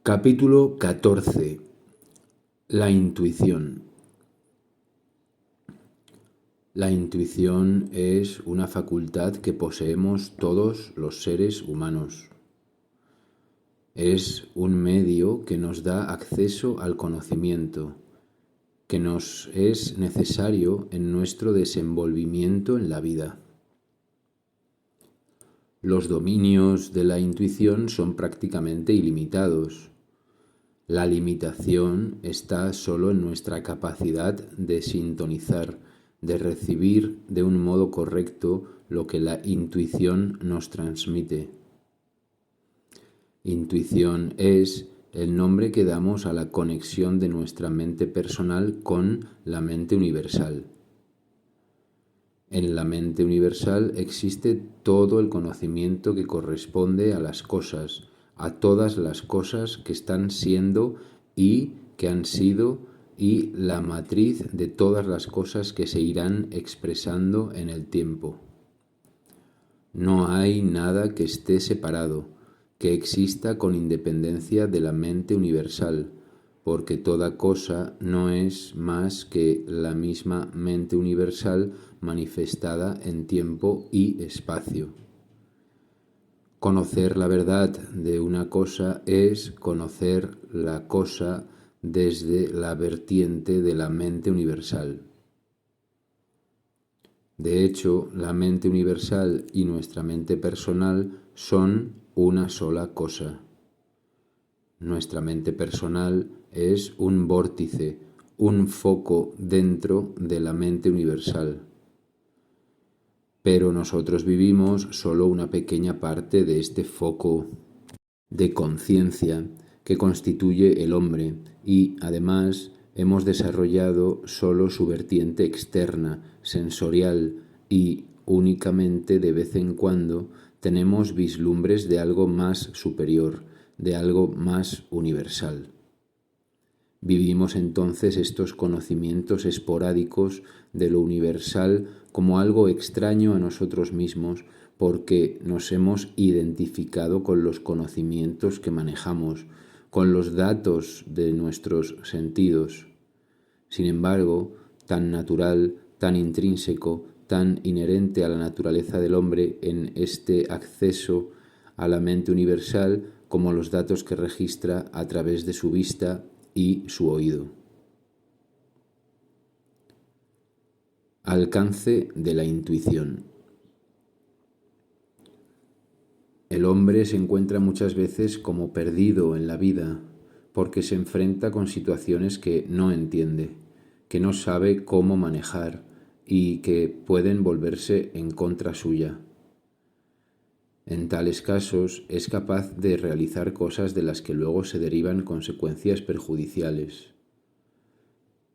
Capítulo 14. La intuición. La intuición es una facultad que poseemos todos los seres humanos. Es un medio que nos da acceso al conocimiento, que nos es necesario en nuestro desenvolvimiento en la vida. Los dominios de la intuición son prácticamente ilimitados. La limitación está solo en nuestra capacidad de sintonizar, de recibir de un modo correcto lo que la intuición nos transmite. Intuición es el nombre que damos a la conexión de nuestra mente personal con la mente universal. En la mente universal existe todo el conocimiento que corresponde a las cosas, a todas las cosas que están siendo y que han sido, y la matriz de todas las cosas que se irán expresando en el tiempo. No hay nada que esté separado, que exista con independencia de la mente universal, porque toda cosa no es más que la misma mente universal manifestada en tiempo y espacio. Conocer la verdad de una cosa es conocer la cosa desde la vertiente de la mente universal. De hecho, la mente universal y nuestra mente personal son una sola cosa. Nuestra mente personal es un vórtice, un foco dentro de la mente universal. Pero nosotros vivimos solo una pequeña parte de este foco de conciencia que constituye el hombre y, además, hemos desarrollado solo su vertiente externa, sensorial, y únicamente de vez en cuando tenemos vislumbres de algo más superior, de algo más universal. Vivimos entonces estos conocimientos esporádicos de lo universal como algo extraño a nosotros mismos, porque nos hemos identificado con los conocimientos que manejamos, con los datos de nuestros sentidos. Sin embargo, tan natural, tan intrínseco, tan inherente a la naturaleza del hombre en este acceso a la mente universal como los datos que registra a través de su vista y su oído. Alcance de la intuición. El hombre se encuentra muchas veces como perdido en la vida porque se enfrenta con situaciones que no entiende, que no sabe cómo manejar y que pueden volverse en contra suya. En tales casos es capaz de realizar cosas de las que luego se derivan consecuencias perjudiciales.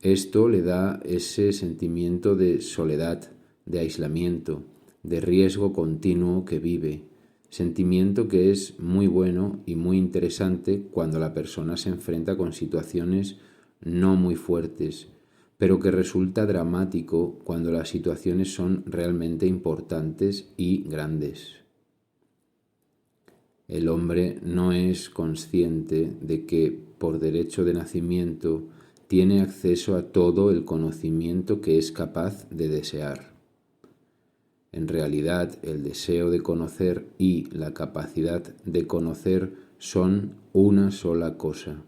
Esto le da ese sentimiento de soledad, de aislamiento, de riesgo continuo que vive, sentimiento que es muy bueno y muy interesante cuando la persona se enfrenta con situaciones no muy fuertes, pero que resulta dramático cuando las situaciones son realmente importantes y grandes. El hombre no es consciente de que, por derecho de nacimiento, tiene acceso a todo el conocimiento que es capaz de desear. En realidad, el deseo de conocer y la capacidad de conocer son una sola cosa.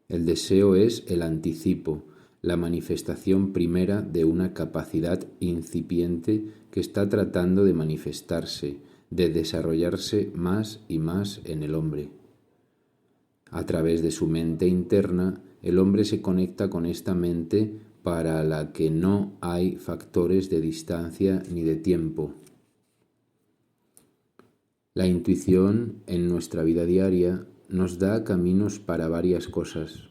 El deseo es el anticipo, la manifestación primera de una capacidad incipiente que está tratando de manifestarse, de desarrollarse más y más en el hombre. A través de su mente interna, el hombre se conecta con esta mente para la que no hay factores de distancia ni de tiempo. La intuición en nuestra vida diaria nos da caminos para varias cosas.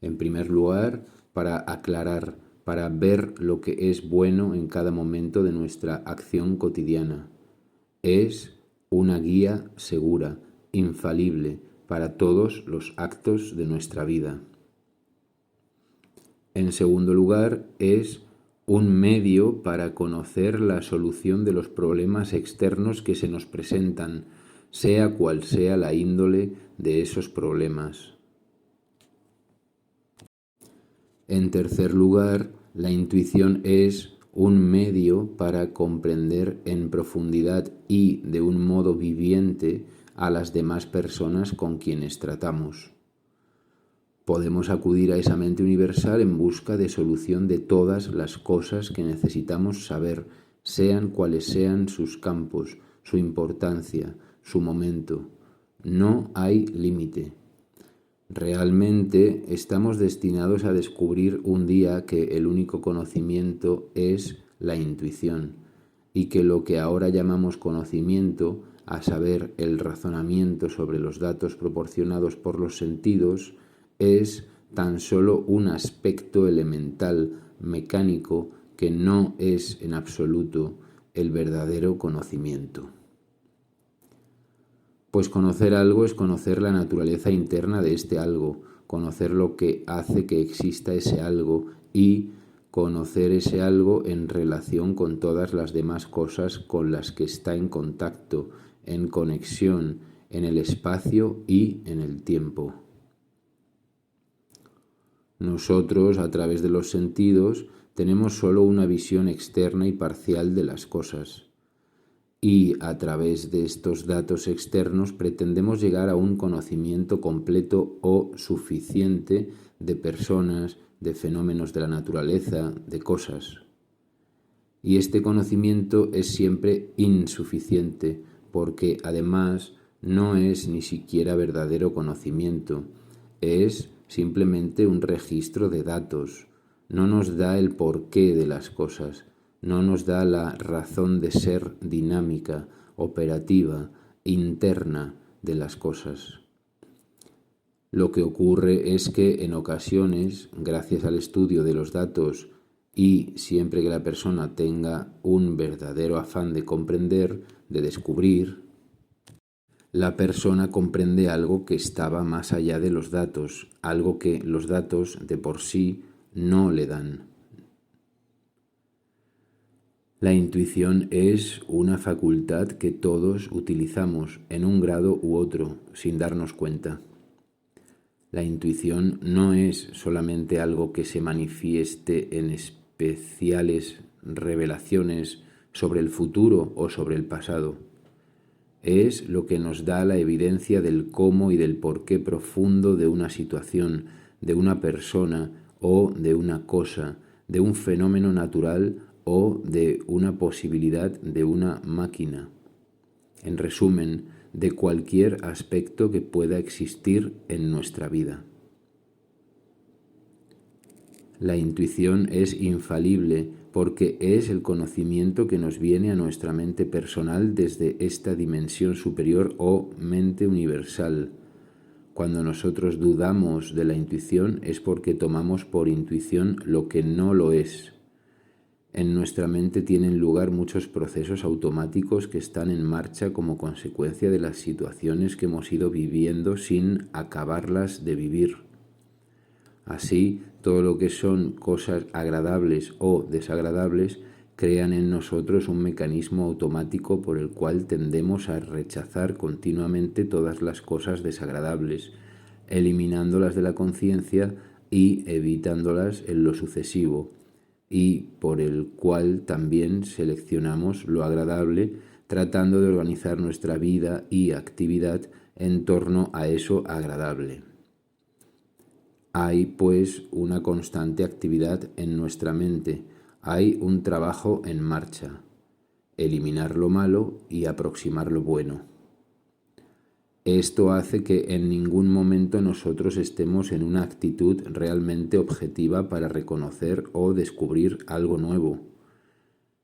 En primer lugar, para aclarar, para ver lo que es bueno en cada momento de nuestra acción cotidiana. Es una guía segura, infalible, para todos los actos de nuestra vida. En segundo lugar, es un medio para conocer la solución de los problemas externos que se nos presentan, sea cual sea la índole de esos problemas. En tercer lugar, la intuición es un medio para comprender en profundidad y de un modo viviente a las demás personas con quienes tratamos. Podemos acudir a esa mente universal en busca de solución de todas las cosas que necesitamos saber, sean cuales sean sus campos, su importancia, su momento. No hay límite. Realmente estamos destinados a descubrir un día que el único conocimiento es la intuición y que lo que ahora llamamos conocimiento, a saber, el razonamiento sobre los datos proporcionados por los sentidos, es tan solo un aspecto elemental, mecánico, que no es en absoluto el verdadero conocimiento. Pues conocer algo es conocer la naturaleza interna de este algo, conocer lo que hace que exista ese algo y conocer ese algo en relación con todas las demás cosas con las que está en contacto, en conexión, en el espacio y en el tiempo. Nosotros, a través de los sentidos, tenemos solo una visión externa y parcial de las cosas. Y a través de estos datos externos pretendemos llegar a un conocimiento completo o suficiente de personas, de fenómenos de la naturaleza, de cosas. Y este conocimiento es siempre insuficiente, porque además no es ni siquiera verdadero conocimiento, es simplemente un registro de datos. No nos da el porqué de las cosas, no nos da la razón de ser dinámica, operativa, interna de las cosas. Lo que ocurre es que en ocasiones, gracias al estudio de los datos y siempre que la persona tenga un verdadero afán de comprender, de descubrir, la persona comprende algo que estaba más allá de los datos, algo que los datos de por sí no le dan. La intuición es una facultad que todos utilizamos en un grado u otro, sin darnos cuenta. La intuición no es solamente algo que se manifieste en especiales revelaciones sobre el futuro o sobre el pasado. Es lo que nos da la evidencia del cómo y del porqué profundo de una situación, de una persona o de una cosa, de un fenómeno natural o de una posibilidad de una máquina. En resumen, de cualquier aspecto que pueda existir en nuestra vida. La intuición es infalible porque es el conocimiento que nos viene a nuestra mente personal desde esta dimensión superior o mente universal. Cuando nosotros dudamos de la intuición es porque tomamos por intuición lo que no lo es. En nuestra mente tienen lugar muchos procesos automáticos que están en marcha como consecuencia de las situaciones que hemos ido viviendo sin acabarlas de vivir. Así, todo lo que son cosas agradables o desagradables crean en nosotros un mecanismo automático por el cual tendemos a rechazar continuamente todas las cosas desagradables, eliminándolas de la conciencia y evitándolas en lo sucesivo, y por el cual también seleccionamos lo agradable, tratando de organizar nuestra vida y actividad en torno a eso agradable. Hay, pues, una constante actividad en nuestra mente, hay un trabajo en marcha, eliminar lo malo y aproximar lo bueno. Esto hace que en ningún momento nosotros estemos en una actitud realmente objetiva para reconocer o descubrir algo nuevo.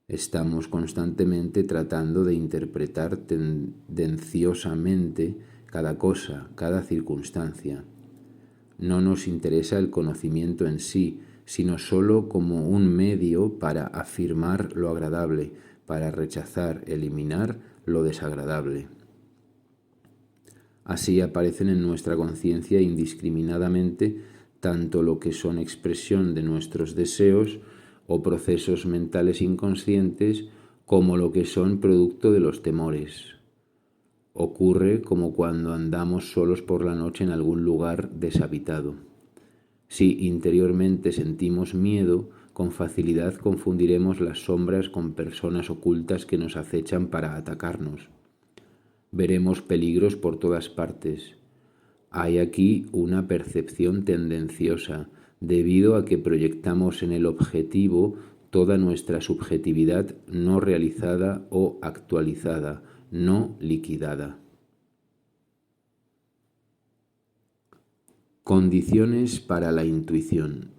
Estamos constantemente tratando de interpretar tendenciosamente cada cosa, cada circunstancia. No nos interesa el conocimiento en sí, sino solo como un medio para afirmar lo agradable, para rechazar, eliminar lo desagradable. Así aparecen en nuestra conciencia indiscriminadamente tanto lo que son expresión de nuestros deseos o procesos mentales inconscientes como lo que son producto de los temores, Ocurre como cuando andamos solos por la noche en algún lugar deshabitado. Si interiormente sentimos miedo, con facilidad confundiremos las sombras con personas ocultas que nos acechan para atacarnos. Veremos peligros por todas partes. Hay aquí una percepción tendenciosa, debido a que proyectamos en el objetivo toda nuestra subjetividad no realizada o actualizada, no liquidada. Condiciones para la intuición.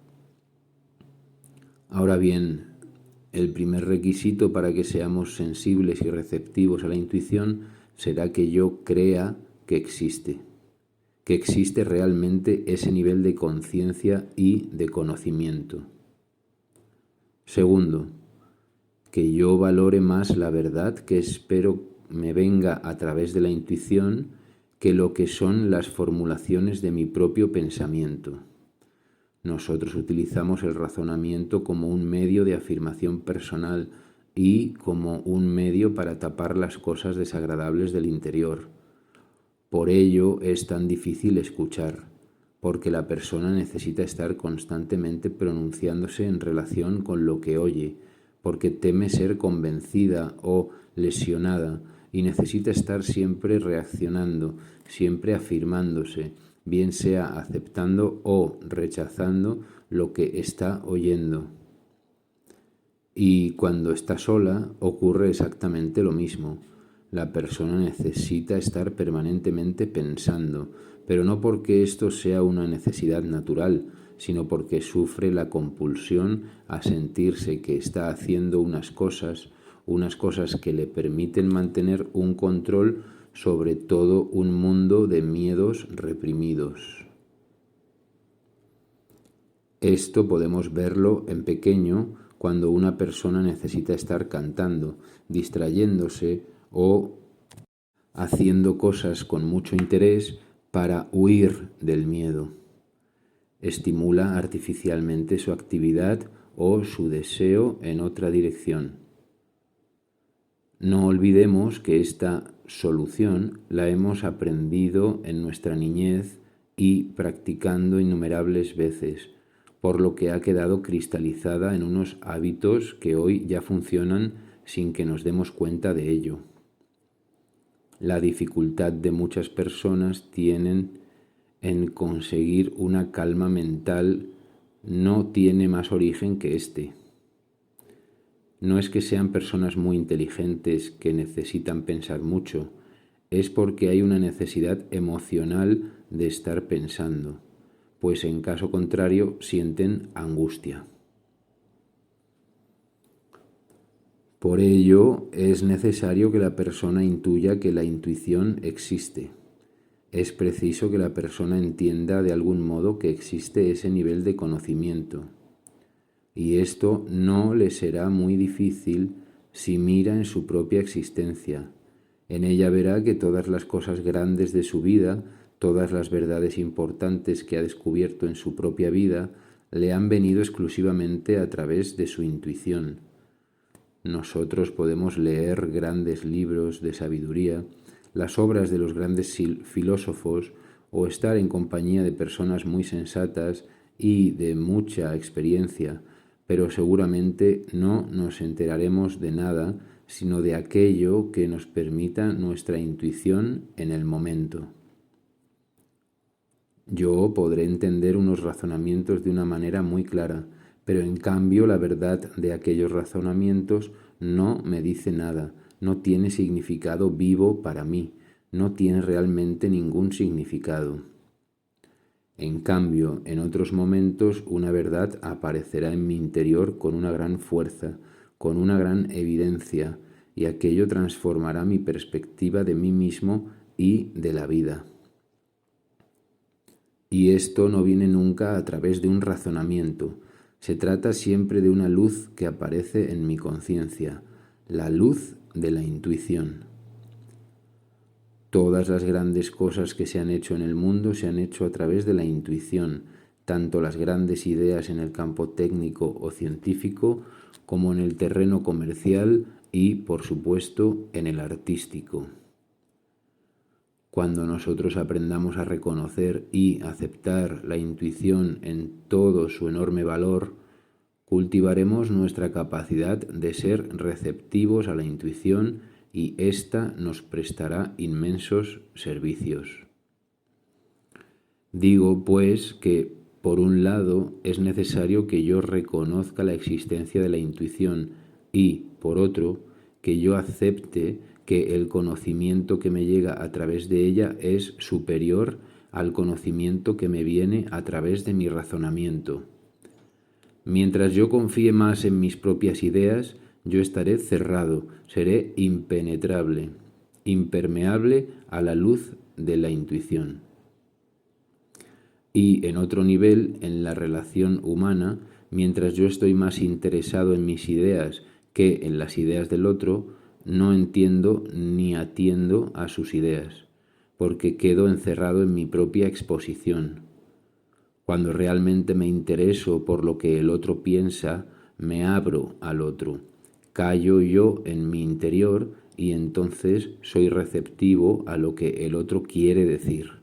Ahora bien, el primer requisito para que seamos sensibles y receptivos a la intuición será que yo crea que existe realmente ese nivel de conciencia y de conocimiento. Segundo, que yo valore más la verdad que espero me venga a través de la intuición que lo que son las formulaciones de mi propio pensamiento. Nosotros utilizamos el razonamiento como un medio de afirmación personal y como un medio para tapar las cosas desagradables del interior. Por ello es tan difícil escuchar, porque la persona necesita estar constantemente pronunciándose en relación con lo que oye, porque teme ser convencida o lesionada y necesita estar siempre reaccionando, siempre afirmándose, bien sea aceptando o rechazando lo que está oyendo. Y cuando está sola ocurre exactamente lo mismo. La persona necesita estar permanentemente pensando, pero no porque esto sea una necesidad natural, sino porque sufre la compulsión a sentirse que está haciendo unas cosas que le permiten mantener un control sobre todo un mundo de miedos reprimidos. Esto podemos verlo en pequeño cuando una persona necesita estar cantando, distrayéndose o haciendo cosas con mucho interés para huir del miedo. Estimula artificialmente su actividad o su deseo en otra dirección. No olvidemos que esta solución la hemos aprendido en nuestra niñez y practicando innumerables veces, por lo que ha quedado cristalizada en unos hábitos que hoy ya funcionan sin que nos demos cuenta de ello. La dificultad de muchas personas tienen en conseguir una calma mental no tiene más origen que este. No es que sean personas muy inteligentes que necesitan pensar mucho, es porque hay una necesidad emocional de estar pensando, pues en caso contrario sienten angustia. Por ello, es necesario que la persona intuya que la intuición existe. Es preciso que la persona entienda de algún modo que existe ese nivel de conocimiento. Y esto no le será muy difícil si mira en su propia existencia. En ella verá que todas las cosas grandes de su vida, todas las verdades importantes que ha descubierto en su propia vida, le han venido exclusivamente a través de su intuición. Nosotros podemos leer grandes libros de sabiduría, las obras de los grandes filósofos o estar en compañía de personas muy sensatas y de mucha experiencia, pero seguramente no nos enteraremos de nada sino de aquello que nos permita nuestra intuición en el momento. Yo podré entender unos razonamientos de una manera muy clara, pero en cambio la verdad de aquellos razonamientos no me dice nada, no tiene significado vivo para mí, no tiene realmente ningún significado. En cambio, en otros momentos una verdad aparecerá en mi interior con una gran fuerza, con una gran evidencia, y aquello transformará mi perspectiva de mí mismo y de la vida. Y esto no viene nunca a través de un razonamiento. Se trata siempre de una luz que aparece en mi conciencia, la luz de la intuición. Todas las grandes cosas que se han hecho en el mundo se han hecho a través de la intuición, tanto las grandes ideas en el campo técnico o científico como en el terreno comercial y, por supuesto, en el artístico. Cuando nosotros aprendamos a reconocer y aceptar la intuición en todo su enorme valor, cultivaremos nuestra capacidad de ser receptivos a la intuición y ésta nos prestará inmensos servicios. Digo, pues, que por un lado es necesario que yo reconozca la existencia de la intuición y, por otro, que yo acepte que el conocimiento que me llega a través de ella es superior al conocimiento que me viene a través de mi razonamiento. Mientras yo confíe más en mis propias ideas, yo estaré cerrado, seré impenetrable, impermeable a la luz de la intuición. Y en otro nivel, en la relación humana, mientras yo estoy más interesado en mis ideas que en las ideas del otro, no entiendo ni atiendo a sus ideas, porque quedo encerrado en mi propia exposición. Cuando realmente me intereso por lo que el otro piensa, me abro al otro, callo yo en mi interior y entonces soy receptivo a lo que el otro quiere decir.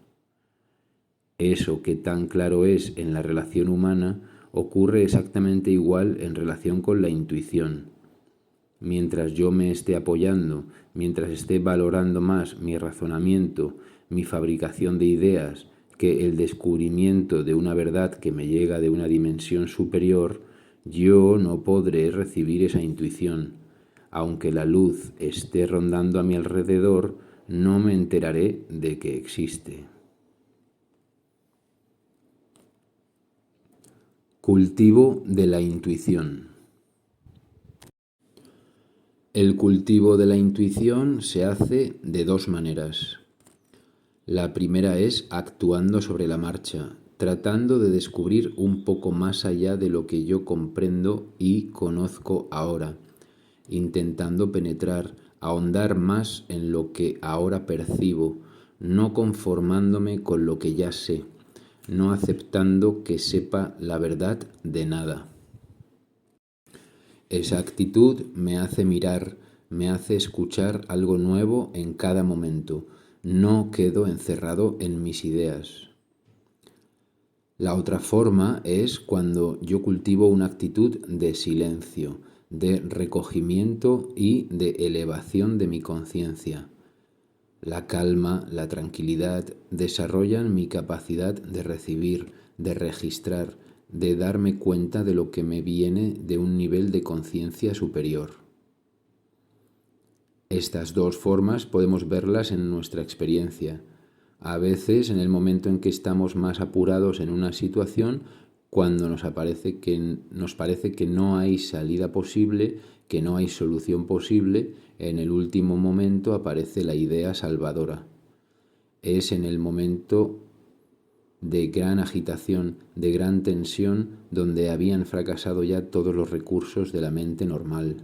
Eso que tan claro es en la relación humana ocurre exactamente igual en relación con la intuición. Mientras yo me esté apoyando, mientras esté valorando más mi razonamiento, mi fabricación de ideas, que el descubrimiento de una verdad que me llega de una dimensión superior, yo no podré recibir esa intuición. Aunque la luz esté rondando a mi alrededor, no me enteraré de que existe. Cultivo de la intuición. El cultivo de la intuición se hace de dos maneras. La primera es actuando sobre la marcha, tratando de descubrir un poco más allá de lo que yo comprendo y conozco ahora, intentando penetrar, ahondar más en lo que ahora percibo, no conformándome con lo que ya sé, no aceptando que sepa la verdad de nada. Esa actitud me hace mirar, me hace escuchar algo nuevo en cada momento. No quedo encerrado en mis ideas. La otra forma es cuando yo cultivo una actitud de silencio, de recogimiento y de elevación de mi conciencia. La calma, la tranquilidad desarrollan mi capacidad de recibir, de registrar, de darme cuenta de lo que me viene de un nivel de conciencia superior. Estas dos formas podemos verlas en nuestra experiencia. A veces, en el momento en que estamos más apurados en una situación, cuando nos parece que no hay salida posible, que no hay solución posible, en el último momento aparece la idea salvadora. Es en el momento de gran agitación, de gran tensión, donde habían fracasado ya todos los recursos de la mente normal.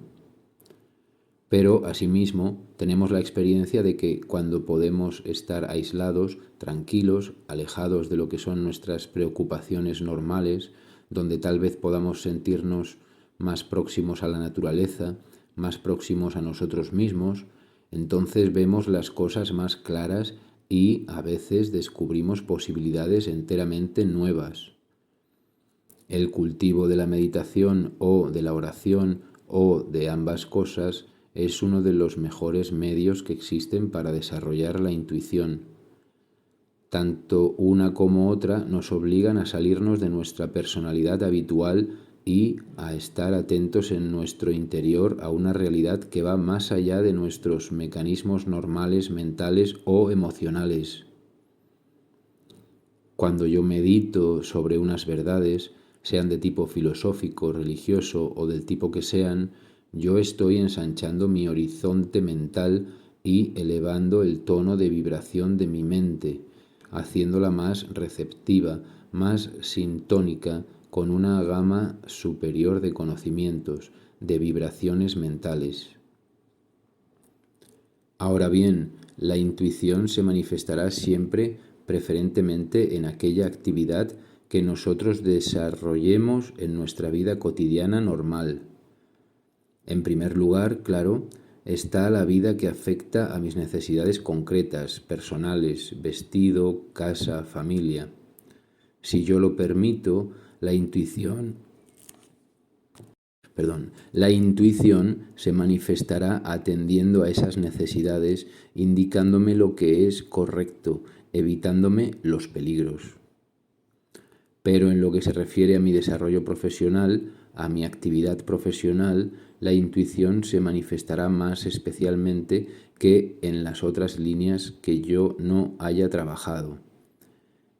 Pero, asimismo, tenemos la experiencia de que cuando podemos estar aislados, tranquilos, alejados de lo que son nuestras preocupaciones normales, donde tal vez podamos sentirnos más próximos a la naturaleza, más próximos a nosotros mismos, entonces vemos las cosas más claras y a veces descubrimos posibilidades enteramente nuevas. El cultivo de la meditación o de la oración o de ambas cosas es uno de los mejores medios que existen para desarrollar la intuición. Tanto una como otra nos obligan a salirnos de nuestra personalidad habitual y a estar atentos en nuestro interior a una realidad que va más allá de nuestros mecanismos normales, mentales o emocionales. Cuando yo medito sobre unas verdades, sean de tipo filosófico, religioso o del tipo que sean, yo estoy ensanchando mi horizonte mental y elevando el tono de vibración de mi mente, haciéndola más receptiva, más sintónica, con una gama superior de conocimientos, de vibraciones mentales. Ahora bien, la intuición se manifestará siempre preferentemente en aquella actividad que nosotros desarrollemos en nuestra vida cotidiana normal. En primer lugar, claro, está la vida que afecta a mis necesidades concretas, personales, vestido, casa, familia. Si yo lo permito, la intuición se manifestará atendiendo a esas necesidades, indicándome lo que es correcto, evitándome los peligros. Pero en lo que se refiere a mi desarrollo profesional, a mi actividad profesional, la intuición se manifestará más especialmente que en las otras líneas que yo no haya trabajado.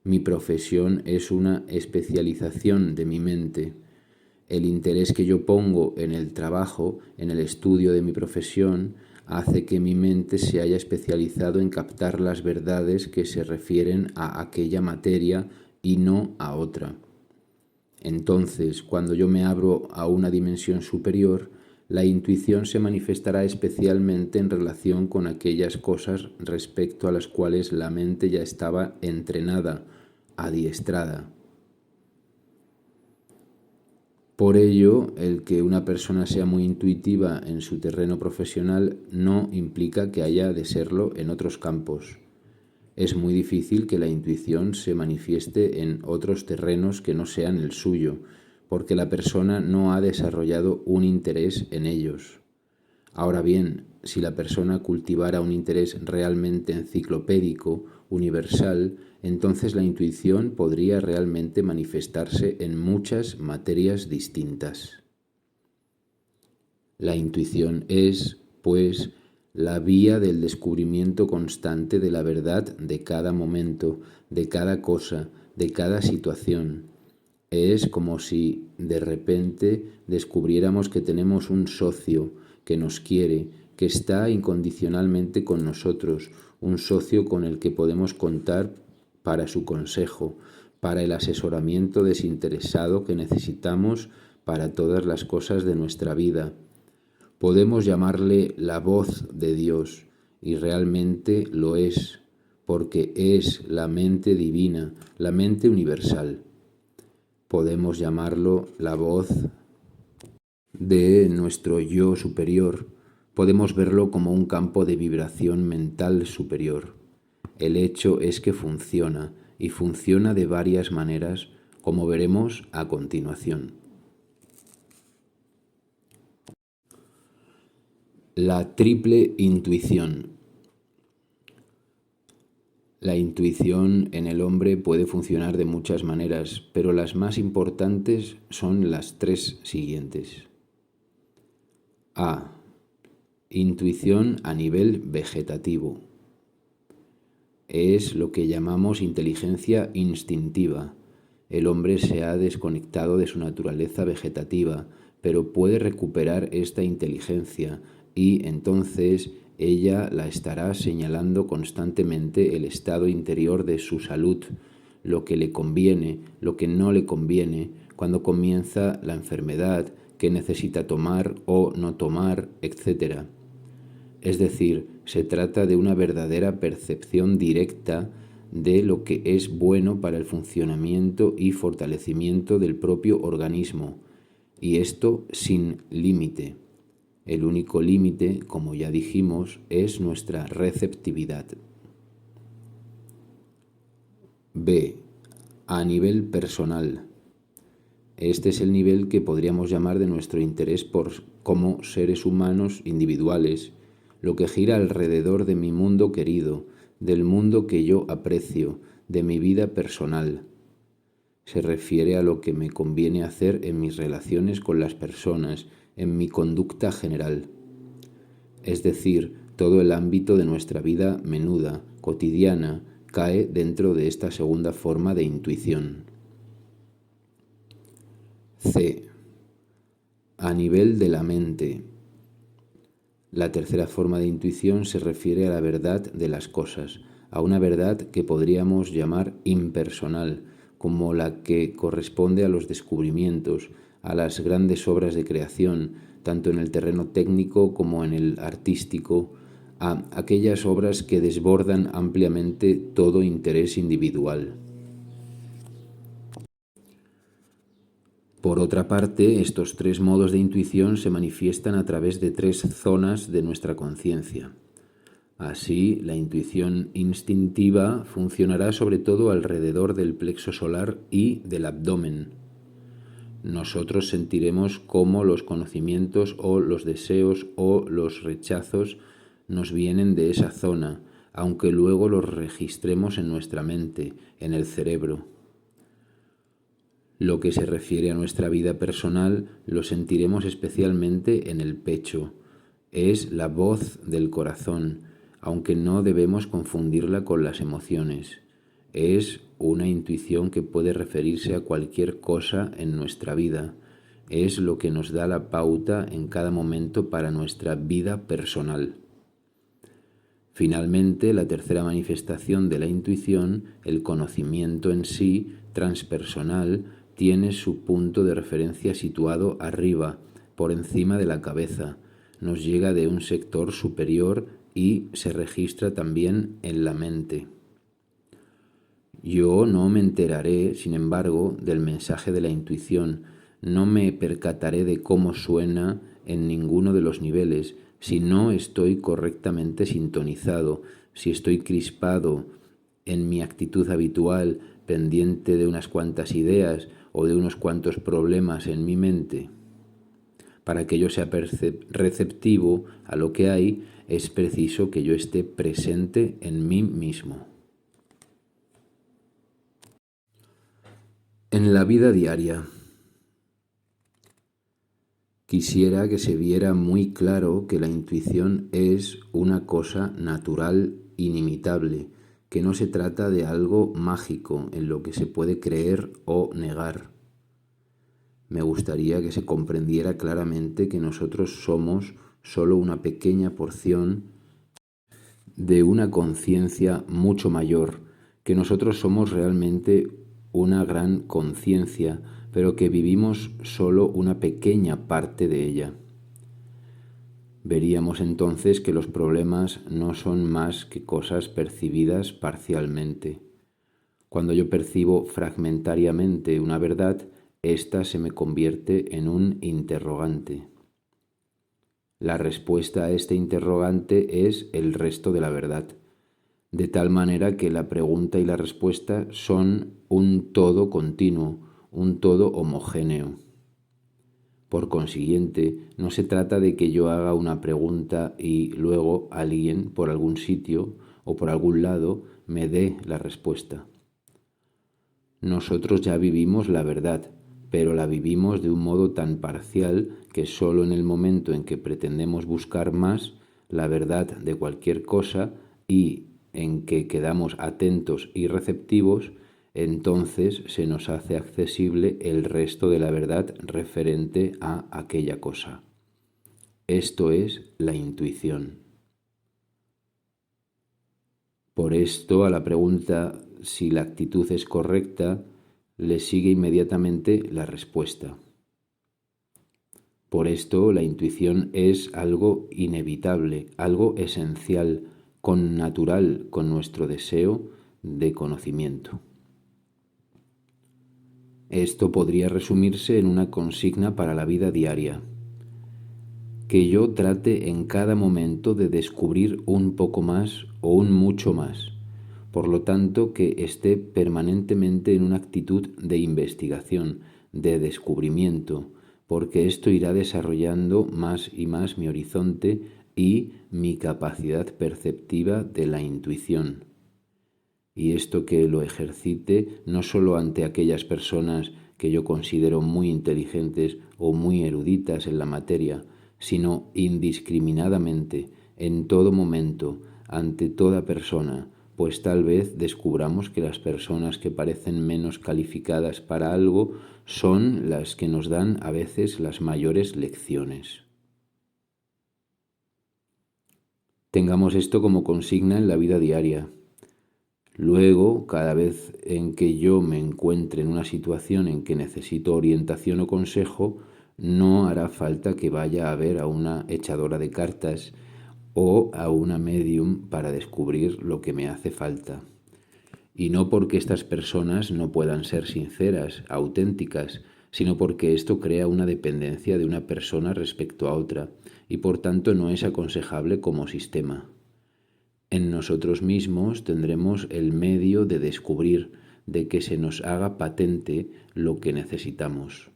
Mi profesión es una especialización de mi mente. El interés que yo pongo en el trabajo, en el estudio de mi profesión, hace que mi mente se haya especializado en captar las verdades que se refieren a aquella materia y no a otra. Entonces, cuando yo me abro a una dimensión superior, la intuición se manifestará especialmente en relación con aquellas cosas respecto a las cuales la mente ya estaba entrenada, adiestrada. Por ello, el que una persona sea muy intuitiva en su terreno profesional no implica que haya de serlo en otros campos. Es muy difícil que la intuición se manifieste en otros terrenos que no sean el suyo, porque la persona no ha desarrollado un interés en ellos. Ahora bien, si la persona cultivara un interés realmente enciclopédico, universal, entonces la intuición podría realmente manifestarse en muchas materias distintas. La intuición es, pues, la vía del descubrimiento constante de la verdad de cada momento, de cada cosa, de cada situación. Es como si de repente descubriéramos que tenemos un socio que nos quiere, que está incondicionalmente con nosotros, un socio con el que podemos contar para su consejo, para el asesoramiento desinteresado que necesitamos para todas las cosas de nuestra vida. Podemos llamarle la voz de Dios, y realmente lo es, porque es la mente divina, la mente universal. Podemos llamarlo la voz de nuestro yo superior. Podemos verlo como un campo de vibración mental superior. El hecho es que funciona, y funciona de varias maneras, como veremos a continuación. La triple intuición. La intuición en el hombre puede funcionar de muchas maneras, pero las más importantes son las tres siguientes. A. Intuición a nivel vegetativo. Es lo que llamamos inteligencia instintiva. El hombre se ha desconectado de su naturaleza vegetativa, pero puede recuperar esta inteligencia y entonces ella la estará señalando constantemente el estado interior de su salud, lo que le conviene, lo que no le conviene, cuando comienza la enfermedad, qué necesita tomar o no tomar, etc. Es decir, se trata de una verdadera percepción directa de lo que es bueno para el funcionamiento y fortalecimiento del propio organismo, y esto sin límite. El único límite, como ya dijimos, es nuestra receptividad. B. A nivel personal. Este es el nivel que podríamos llamar de nuestro interés como seres humanos individuales, lo que gira alrededor de mi mundo querido, del mundo que yo aprecio, de mi vida personal. Se refiere a lo que me conviene hacer en mis relaciones con las personas, en mi conducta general. Es decir, todo el ámbito de nuestra vida menuda, cotidiana, cae dentro de esta segunda forma de intuición. C. A nivel de la mente. La tercera forma de intuición se refiere a la verdad de las cosas, a una verdad que podríamos llamar impersonal, como la que corresponde a los descubrimientos, a las grandes obras de creación, tanto en el terreno técnico como en el artístico, a aquellas obras que desbordan ampliamente todo interés individual. Por otra parte, estos tres modos de intuición se manifiestan a través de tres zonas de nuestra conciencia. Así, la intuición instintiva funcionará sobre todo alrededor del plexo solar y del abdomen. Nosotros sentiremos cómo los conocimientos o los deseos o los rechazos nos vienen de esa zona, aunque luego los registremos en nuestra mente, en el cerebro. Lo que se refiere a nuestra vida personal lo sentiremos especialmente en el pecho. Es la voz del corazón, aunque no debemos confundirla con las emociones. Es una intuición que puede referirse a cualquier cosa en nuestra vida. Es lo que nos da la pauta en cada momento para nuestra vida personal. Finalmente, la tercera manifestación de la intuición, el conocimiento en sí, transpersonal, tiene su punto de referencia situado arriba, por encima de la cabeza. Nos llega de un sector superior y se registra también en la mente. Yo no me enteraré, sin embargo, del mensaje de la intuición, no me percataré de cómo suena en ninguno de los niveles, si no estoy correctamente sintonizado, si estoy crispado en mi actitud habitual, pendiente de unas cuantas ideas o de unos cuantos problemas en mi mente. Para que yo sea receptivo a lo que hay, es preciso que yo esté presente en mí mismo. En la vida diaria, quisiera que se viera muy claro que la intuición es una cosa natural, inimitable, que no se trata de algo mágico en lo que se puede creer o negar. Me gustaría que se comprendiera claramente que nosotros somos solo una pequeña porción de una conciencia mucho mayor, que nosotros somos realmente una gran conciencia, pero que vivimos solo una pequeña parte de ella. Veríamos entonces que los problemas no son más que cosas percibidas parcialmente. Cuando yo percibo fragmentariamente una verdad, ésta se me convierte en un interrogante. La respuesta a este interrogante es el resto de la verdad, de tal manera que la pregunta y la respuesta son un todo continuo, un todo homogéneo. Por consiguiente, no se trata de que yo haga una pregunta y luego alguien por algún sitio o por algún lado me dé la respuesta. Nosotros ya vivimos la verdad, pero la vivimos de un modo tan parcial que solo en el momento en que pretendemos buscar más la verdad de cualquier cosa y en que quedamos atentos y receptivos, entonces se nos hace accesible el resto de la verdad referente a aquella cosa. Esto es la intuición. Por esto, a la pregunta si la actitud es correcta, le sigue inmediatamente la respuesta. Por esto, la intuición es algo inevitable, algo esencial, connatural con nuestro deseo de conocimiento. Esto podría resumirse en una consigna para la vida diaria. Que yo trate en cada momento de descubrir un poco más o un mucho más. Por lo tanto, que esté permanentemente en una actitud de investigación, de descubrimiento, porque esto irá desarrollando más y más mi horizonte y mi capacidad perceptiva de la intuición. Y esto que lo ejercite no solo ante aquellas personas que yo considero muy inteligentes o muy eruditas en la materia, sino indiscriminadamente, en todo momento, ante toda persona, pues tal vez descubramos que las personas que parecen menos calificadas para algo son las que nos dan a veces las mayores lecciones. Tengamos esto como consigna en la vida diaria. Luego, cada vez en que yo me encuentre en una situación en que necesito orientación o consejo, no hará falta que vaya a ver a una echadora de cartas o a una medium para descubrir lo que me hace falta. Y no porque estas personas no puedan ser sinceras, auténticas, sino porque esto crea una dependencia de una persona respecto a otra y por tanto no es aconsejable como sistema. En nosotros mismos tendremos el medio de descubrir, de que se nos haga patente lo que necesitamos.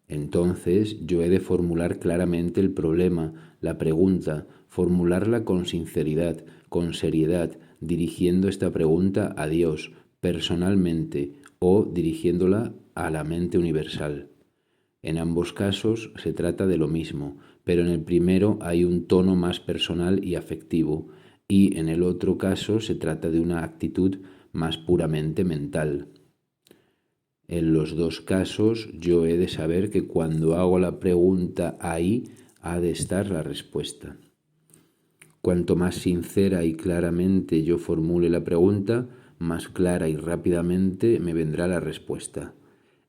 Entonces yo he de formular claramente el problema, la pregunta, formularla con sinceridad, con seriedad, dirigiendo esta pregunta a Dios personalmente o dirigiéndola a la mente universal. En ambos casos se trata de lo mismo, pero en el primero hay un tono más personal y afectivo, y en el otro caso se trata de una actitud más puramente mental. En los dos casos yo he de saber que cuando hago la pregunta ahí ha de estar la respuesta. Cuanto más sincera y claramente yo formule la pregunta, más clara y rápidamente me vendrá la respuesta.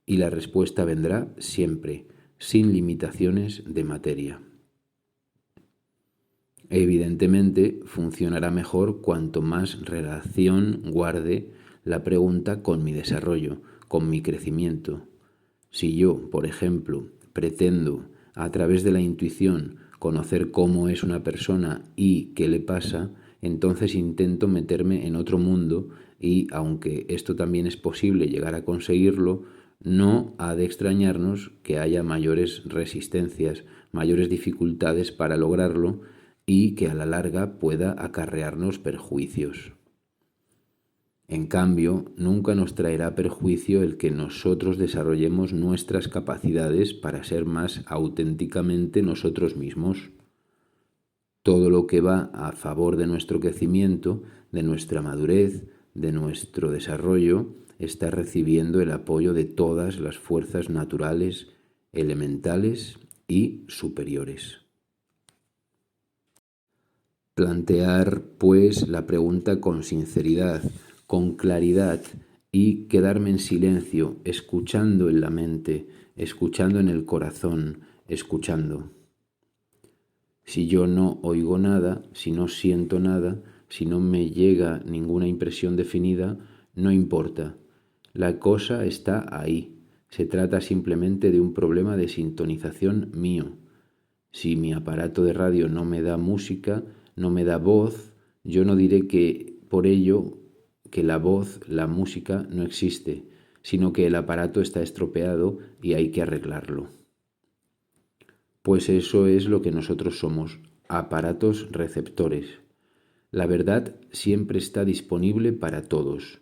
Y la respuesta vendrá siempre, sin limitaciones de materia. Evidentemente, funcionará mejor cuanto más relación guarde la pregunta con mi desarrollo, con mi crecimiento. Si yo, por ejemplo, pretendo, a través de la intuición, conocer cómo es una persona y qué le pasa, entonces intento meterme en otro mundo y, aunque esto también es posible llegar a conseguirlo, no ha de extrañarnos que haya mayores resistencias, mayores dificultades para lograrlo y que a la larga pueda acarrearnos perjuicios. En cambio, nunca nos traerá perjuicio el que nosotros desarrollemos nuestras capacidades para ser más auténticamente nosotros mismos. Todo lo que va a favor de nuestro crecimiento, de nuestra madurez, de nuestro desarrollo, está recibiendo el apoyo de todas las fuerzas naturales, elementales y superiores. Plantear, pues, la pregunta con sinceridad, con claridad y quedarme en silencio, escuchando en la mente, escuchando en el corazón, escuchando. Si yo no oigo nada, si no siento nada, si no me llega ninguna impresión definida, no importa. La cosa está ahí. Se trata simplemente de un problema de sintonización mío. Si mi aparato de radio no me da música, no me da voz, yo no diré que por ello que la voz, la música no existe, sino que el aparato está estropeado y hay que arreglarlo. Pues eso es lo que nosotros somos, aparatos receptores. La verdad siempre está disponible para todos.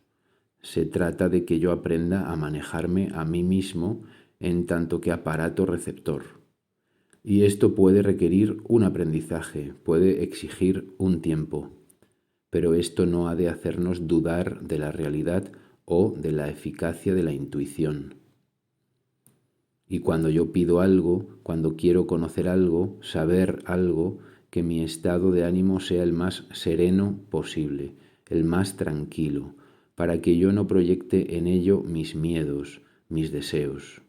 Se trata de que yo aprenda a manejarme a mí mismo en tanto que aparato receptor. Y esto puede requerir un aprendizaje, puede exigir un tiempo. Pero esto no ha de hacernos dudar de la realidad o de la eficacia de la intuición. Y cuando yo pido algo, cuando quiero conocer algo, saber algo, que mi estado de ánimo sea el más sereno posible, el más tranquilo, para que yo no proyecte en ello mis miedos, mis deseos.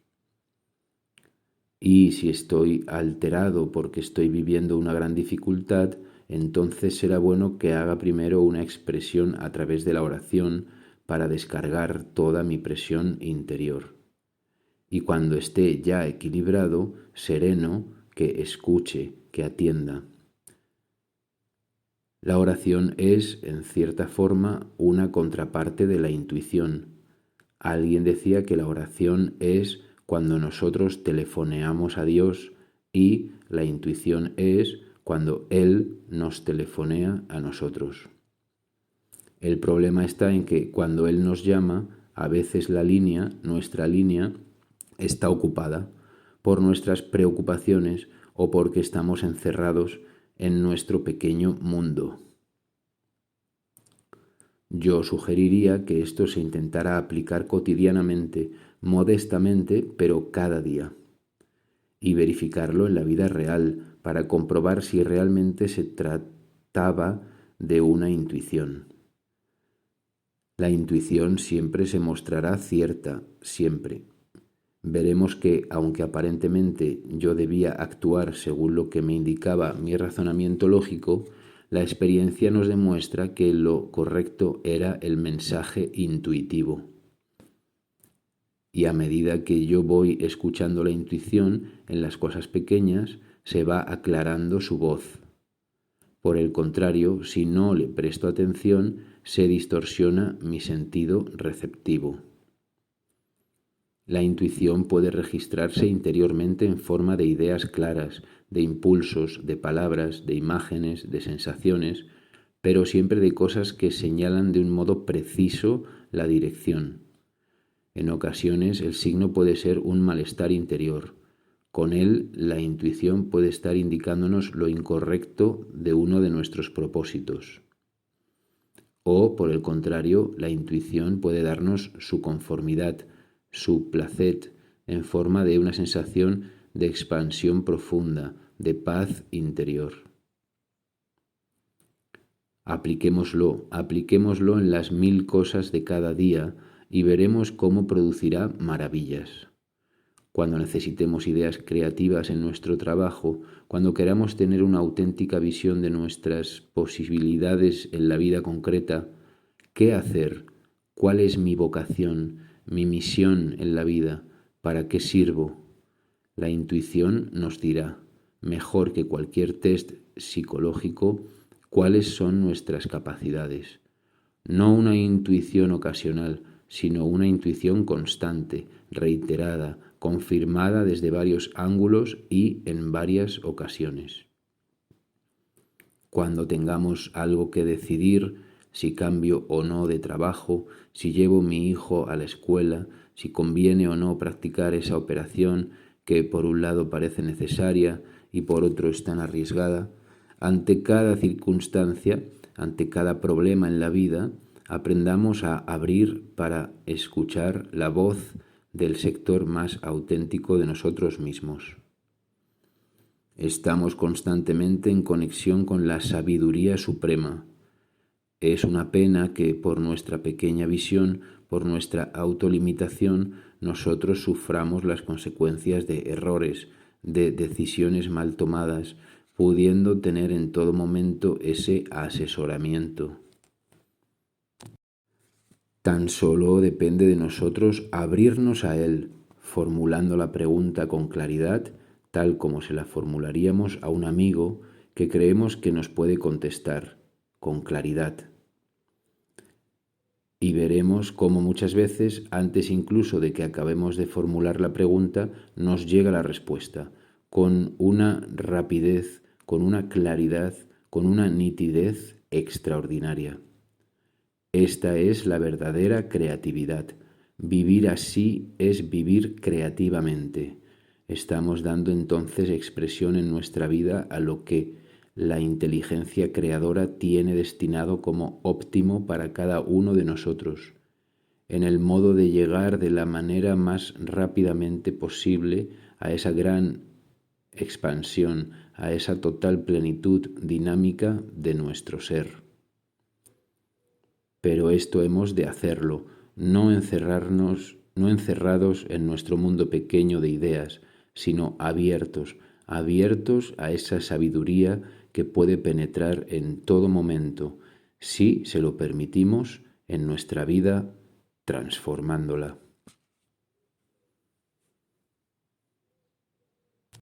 Y si estoy alterado porque estoy viviendo una gran dificultad, entonces será bueno que haga primero una expresión a través de la oración para descargar toda mi presión interior. Y cuando esté ya equilibrado, sereno, que escuche, que atienda. La oración es, en cierta forma, una contraparte de la intuición. Alguien decía que la oración es cuando nosotros telefoneamos a Dios y la intuición es cuando Él nos telefonea a nosotros. El problema está en que cuando Él nos llama, a veces la línea, nuestra línea, está ocupada por nuestras preocupaciones o porque estamos encerrados en nuestro pequeño mundo. Yo sugeriría que esto se intentara aplicar cotidianamente, modestamente, pero cada día, y verificarlo en la vida real para comprobar si realmente se trataba de una intuición. La intuición siempre se mostrará cierta, siempre. Veremos que, aunque aparentemente yo debía actuar según lo que me indicaba mi razonamiento lógico, la experiencia nos demuestra que lo correcto era el mensaje intuitivo. Y a medida que yo voy escuchando la intuición en las cosas pequeñas, se va aclarando su voz. Por el contrario, si no le presto atención, se distorsiona mi sentido receptivo. La intuición puede registrarse interiormente en forma de ideas claras, de impulsos, de palabras, de imágenes, de sensaciones, pero siempre de cosas que señalan de un modo preciso la dirección. En ocasiones el signo puede ser un malestar interior. Con él, la intuición puede estar indicándonos lo incorrecto de uno de nuestros propósitos. O, por el contrario, la intuición puede darnos su conformidad, su placer, en forma de una sensación de expansión profunda, de paz interior. Apliquémoslo en las 1000 cosas de cada día y veremos cómo producirá maravillas. Cuando necesitemos ideas creativas en nuestro trabajo, cuando queramos tener una auténtica visión de nuestras posibilidades en la vida concreta, ¿qué hacer? ¿Cuál es mi vocación, mi misión en la vida? ¿Para qué sirvo? La intuición nos dirá, mejor que cualquier test psicológico, cuáles son nuestras capacidades. No una intuición ocasional, sino una intuición constante, reiterada, confirmada desde varios ángulos y en varias ocasiones. Cuando tengamos algo que decidir, si cambio o no de trabajo, si llevo mi hijo a la escuela, si conviene o no practicar esa operación que por un lado parece necesaria y por otro es tan arriesgada, ante cada circunstancia, ante cada problema en la vida, aprendamos a abrir para escuchar la voz del sector más auténtico de nosotros mismos. Estamos constantemente en conexión con la sabiduría suprema. Es una pena que por nuestra pequeña visión, por nuestra autolimitación, nosotros suframos las consecuencias de errores, de decisiones mal tomadas, pudiendo tener en todo momento ese asesoramiento. Tan solo depende de nosotros abrirnos a él, formulando la pregunta con claridad, tal como se la formularíamos a un amigo que creemos que nos puede contestar, con claridad. Y veremos cómo muchas veces, antes incluso de que acabemos de formular la pregunta, nos llega la respuesta, con una rapidez, con una claridad, con una nitidez extraordinaria. Esta es la verdadera creatividad. Vivir así es vivir creativamente. Estamos dando entonces expresión en nuestra vida a lo que la inteligencia creadora tiene destinado como óptimo para cada uno de nosotros, en el modo de llegar de la manera más rápidamente posible a esa gran expansión, a esa total plenitud dinámica de nuestro ser. Pero esto hemos de hacerlo, no encerrados en nuestro mundo pequeño de ideas, sino abiertos a esa sabiduría que puede penetrar en todo momento, si se lo permitimos, en nuestra vida, transformándola.